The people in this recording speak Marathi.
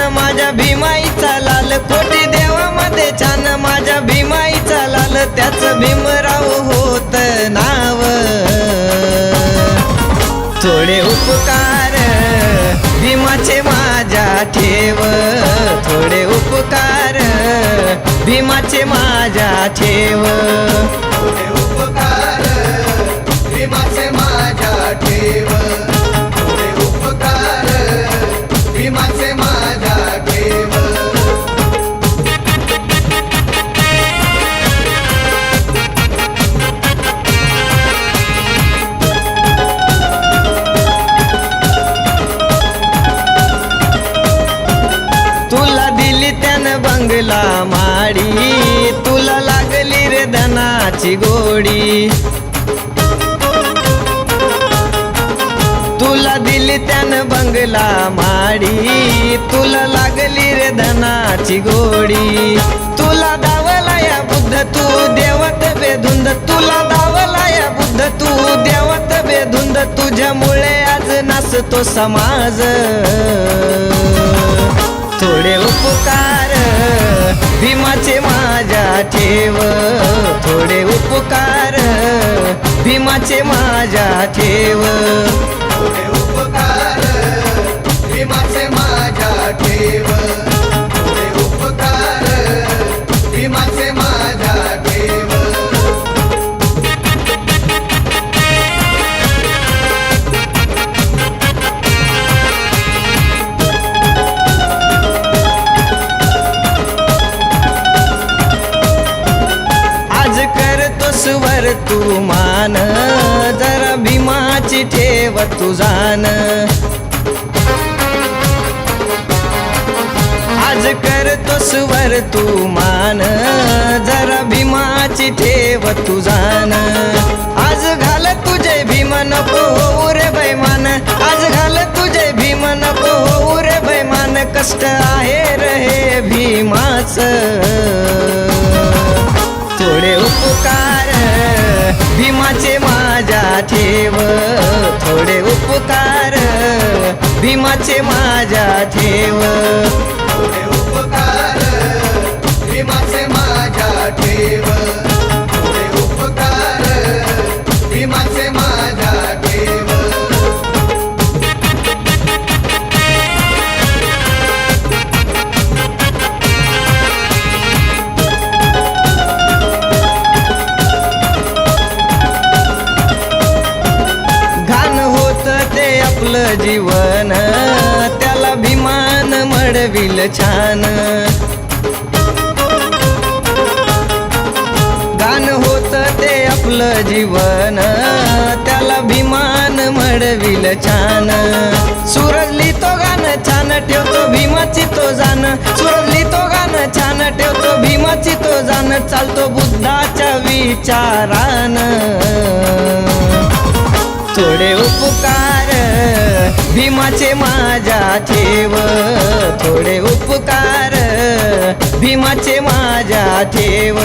माझ्या भीमाईचा लाल, कोटी देवामध्ये छान माझ्या भीमाईचा लाल, त्याच भीमराव होत नाव। थोडे उपकार भीमाचे माझ्या ठेव, थोडे उपकार भीमाचे माझ्या ठेव, थोडे उपकार भीमाचे माझ्या ठेव, थोडे उपकार भीमाचे माझ्या ठेव। तुला दिली त्यानं बंगला माडी, तुला लागली रे धनाची गोडी, तुला दिली त्यानं बंगला माडी, तुला लागली रे धनाची गोडी। तुला दावला या बुद्ध तू देवत बेधुंद, तुला दावला या बुद्ध तू देवत बेधुंद, तुझ्यामुळे आज नाचतो समाज। थोडे उपकार भीमाचे माझ्या ठेव, थोडे उपकार भीमाचे माझ्या ठेव, थोडे उपकार भीमाचे माझ्या ठेव, थोडे उपकार भीमाचे माझ्या ठेव। आज करतोस वर तू मान, जरा भीमाची ठेव तू जाण। आज करतोस वर तू मान, जरा भीमाची ठेव तू जाण। आज घाल तुझे भीम नको होऊ रे बैमान, आज घाल तुझे भीम नको होऊ रे बैमान, कष्ट आहे रे भीमाच। थोडे उपकार भीमाचे माझ्या ठेव, थोडे उपकार भीमाचे माझ्या ठेव, थोडे उपकार भीमाचे माझ्या ठेव, थोडे उपकार भीमाचे माझ्या ठेव। घाण होत ते आपलं जीवन, त्याला भीमान मडविल छान। घाण होत ते आपलं जीवन, त्याला भीमान मडविल छान। सूरजली तो गाणं छान ठेवतो भीमाची तो जाण, सूरजली तो गाणं छान ठेवतो भीमाची तो जाण, चालतो बुद्धाच्या विचारान। थोडे उपकार भीमाचे माझ्या ठेव, थोडे उपकार भीमाचे माझ्या ठेव।